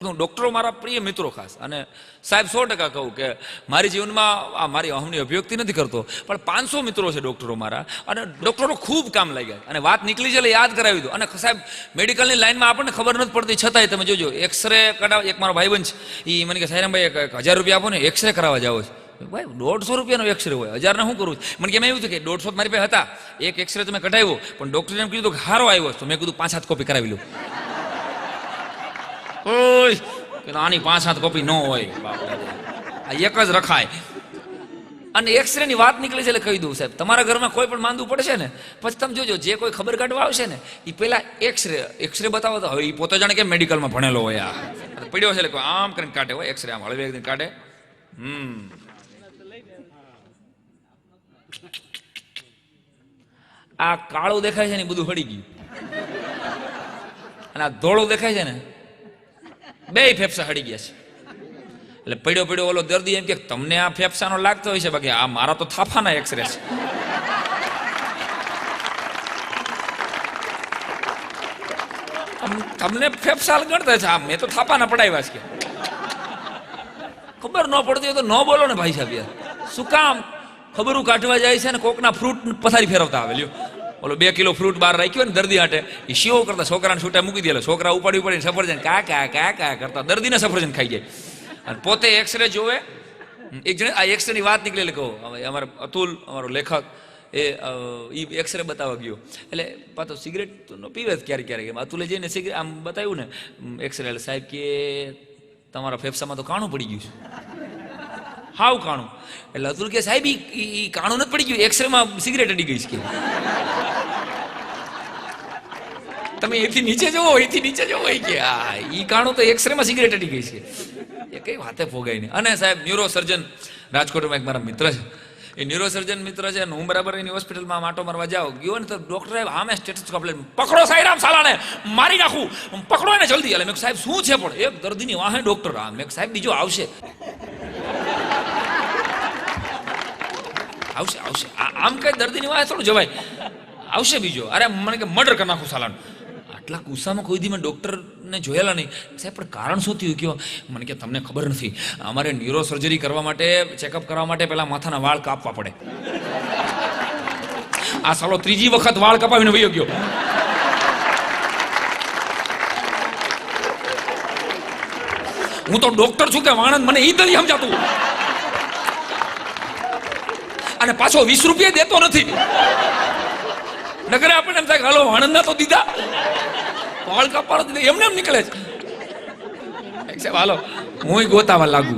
ડોક્ટરો મારા પ્રિય મિત્રો ખાસ, અને સાહેબ 100% કહું કે મારી જીવનમાં આ મારી અહમની અભિવ્યક્તિ નથી કરતો, પણ 500 મિત્રો છે ડોક્ટરો મારા, અને ડોક્ટરો ખૂબ કામ લાગ્યા, અને વાત નીકળી છે એટલે યાદ કરાવી દો. અને સાહેબ મેડિકલની લાઈનમાં આપણને ખબર નથી પડતી, છતાંય તમે જોજો એક્સરે કઢાવ. એક મારો ભાઈબંધ છે, એ મને કે સાહેરામભાઈ 1000 રૂપિયા આપો ને, એક્સરે કરાવવા જાવ છે. ભાઈ 150 રૂપિયાનો એક્સરે હોય, 1000 ને શું કરું? મને કેમ એવું થયું કે 150 મારી પાસે હતા, એક એક્સરે તો મેં કઢાવ્યો, પણ ડોક્ટરે એમ કીધું કે હારો આવ્યો, તો મેં કીધું 5-7 કોપી કરાવી લઉં. આની 5-7 કોપી ન હોય, આ એક જ રખાય. અને એક્સરે ની વાત નીકળે છે એટલે કહી દઉં સાહેબ, તમારા ઘરમાં કોઈ પણ માંદું પડશે ને, પછી તમે જોજો જે કોઈ ખબર કાઢવા આવશે ને, એ પેલા એક્સરે બતાવો. તો હવે એ પોતે જાણે કે મેડિકલમાં ભણેલો હોય, આ પડ્યો છે એટલે આમ કરીને કાઢે હોય એક્સરે, આમ હળવે એકદમ કાઢે. આ કાળું દેખાય છે ને બધું હળી ગયું, અને આ ધોળું દેખાય છે ને બે ફેફસા હળી ગયા છે. એટલે પડ્યો ઓલો દર્દી એમ કે તમને આ ફેફસાનો લાગતો હોય છે, બાકી આ મારા તો થાફાના એક્સરે છે. તમને ફેફસા ગણતા છે, આ મેં તો થાપાના પડાવ્યા છે. ખબર ન પડતી હોય તો ન બોલો ને ભાઈ સાહેબ, યાર શું કામ ખબરું કાઢવા જાય છે ને કોકના ફ્રૂટ પથારી ફેરવતા આવે. લ્યો ઓલો 2 કિલો ફ્રૂટ બહાર રાખ્યો ને દર્દી હાટે, એ શીવો કરતા છોકરાને છૂટા મૂકી દે, છોકરા ઉપાડીને સફરજન કા કરતા દર્દીને સફરજન ખાઈ જાય, અને પોતે એક્સરે જોવે. એક જણે આ એક્સરે ની વાત નીકળેલી કહો, અમારા અતુલ અમારો લેખક એ એક્સરે બતાવવા ગયો, એટલે પાછો સિગરેટ પીવે ક્યારેક. અતુલે જઈને સિગરેટ આમ બતાવ્યું ને એક્સરે, એટલે સાહેબ કે તમારા ફેફસામાં તો કાણું પડી ગયું છે, હાવ કાણું. એટલે અતુલ કે સાહેબ ઈ કાણું નથી પડી ગયું, એક્સરેમાં સિગરેટ અડી ગઈ છે. તમે એથી નીચે જવો કે હા ઈ કાણું તો એક્સરેમાં સિગરેટ અડી ગઈ છે. એ કઈ વાતે ફોગાય નહીં. અને સાહેબ ન્યુરો સર્જન રાજકોટમાં એક મારા મિત્ર છે, એ ન્યુરો સર્જન મિત્ર છે, હું બરાબર એની હોસ્પિટલમાં માટો મારવા જાઉં ગયો ને, તો ડોક્ટર સાહેબ આમે સ્ટેથોસ્કોપ લઈને પકડો સાહેરામ સાલાને મારી નાખું, પકડો એને જલ્દી. એટલે મેં સાહેબ શું છે? પણ એક દર્દીની વાહે ડોક્ટર. મેં સાહેબ બીજો આવશે આમ કઈ દર્દીની વાહે થોડું જવાય, આવશે બીજો. અરે મને કે મર્ડર કરી નાખું સાલાનું. આટલા ગુસ્સામાં કોઈ દી મેં ડૉક્ટરને જોયેલા નહીં. સાહેબ પણ કારણ શું થયું કયો? મને કે તમને ખબર નથી, અમારે ન્યુરો સર્જરી કરવા માટે, ચેકઅપ કરવા માટે પહેલા માથાના વાળ કાપવા પડે. આ સાલો 3જી વખત વાળ કપાવીને વયો ગયો. હું તો ડોક્ટર છું કે વાણંદ, મને ઈ નથી સમજાતું. અને પાછો 20 રૂપિયા દેતો નથી. નગરે આપણે એમ થાય હાલો વાણંદ ના તો દીધા, વાળ કાપવાનો દીધા, એમને એમ નીકળે છે. હાલો હું ગોતાવા લાગુ.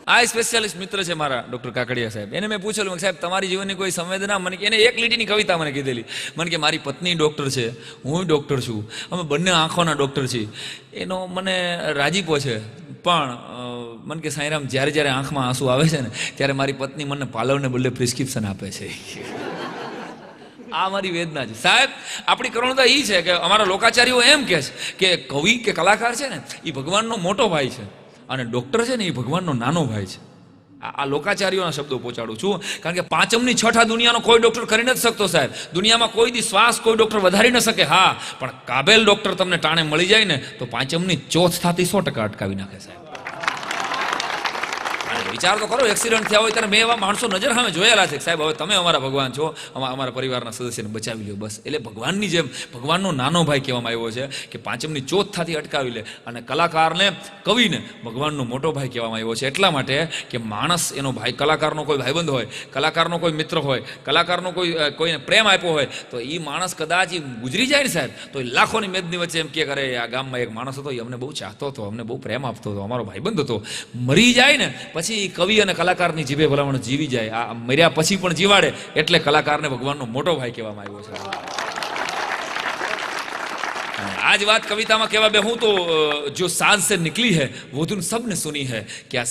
આ સ્પેશિયાલિસ્ટ મિત્ર છે મારા ડોક્ટર કાકડિયા સાહેબ. એને મેં પૂછેલું સાહેબ તમારી જીવનની કોઈ સંવેદના? મને એને એક લીટીની કવિતા મને કીધેલી. મને કે મારી પત્ની ડોક્ટર છે, હું ડોક્ટર છું, અમે બંને આંખોના ડોક્ટર છીએ. એનો મને રાજીપો છે, પણ મને કે સાંઈરામ જ્યારે આંખમાં આંસુ આવે છે ને, ત્યારે મારી પત્ની મને પાલવને બદલે પ્રિસ્ક્રિપ્શન આપે છે. આ મારી વેદના છે સાહેબ. આપણી કરુણતા એ છે કે અમારા લોકાચાર્યો એમ કહે છે કે કવિ કે કલાકાર છે ને એ ભગવાનનો મોટો ભાઈ છે, અને ડોક્ટર છે ને એ ભગવાનનો નાનો ભાઈ છે. આ લોકાચાર્યોના શબ્દો પહોંચાડું છું, કારણ કે 5મી 6ઠા દુનિયાનો કોઈ ડોક્ટર કરી નથી શકતો સાહેબ. દુનિયામાં કોઈ દી શ્વાસ કોઈ ડોક્ટર વધારી ન શકે. હા, પણ કાબેલ ડોક્ટર તમને ટાણે મળી જાય ને તો 5મી 4th થતી 100% અટકાવી નાખે સાહેબ. વિચાર તો કરો, એક્સિડન્ટ થયા હોય ત્યારે મેં એવા માણસો નજર સામે જોયેલા છે સાહેબ, હવે તમે અમારા ભગવાન છો, અમારા પરિવારના સદસ્યને બચાવી લો બસ. એટલે ભગવાનની જેમ ભગવાનનો નાનો ભાઈ કહેવામાં આવ્યો છે કે 5મી 4th થતી અટકાવી લે. અને કલાકારને, કવિને ભગવાનનો મોટો ભાઈ કહેવામાં આવ્યો છે, એટલા માટે કે માણસ એનો ભાઈ, કલાકારનો કોઈ ભાઈબંધ હોય, કલાકારનો કોઈ મિત્ર હોય, કલાકારનો કોઈને પ્રેમ આપ્યો હોય, તો એ માણસ કદાચ ગુજરી જાય ને સાહેબ, તો એ લાખોની મેદની વચ્ચે એમ કે કરે આ ગામમાં એક માણસ હતો, એ અમને બહુ ચાહતો હતો, અમને બહુ પ્રેમ આપતો હતો, અમારો ભાઈબંધ હતો. મરી જાય ને પછી કવિ અને કલાકારની જીભે ભલામણ જીવી જાય, આ મર્યા પછી પણ જીવાડે, એટલે કલાકારને ભગવાનનો મોટો ભાઈ કહેવામાં આવ્યો છે. आज बात कविता में कहवा बे हूं तो जो साज से निकली है वो तुम सबने सुनी है क्या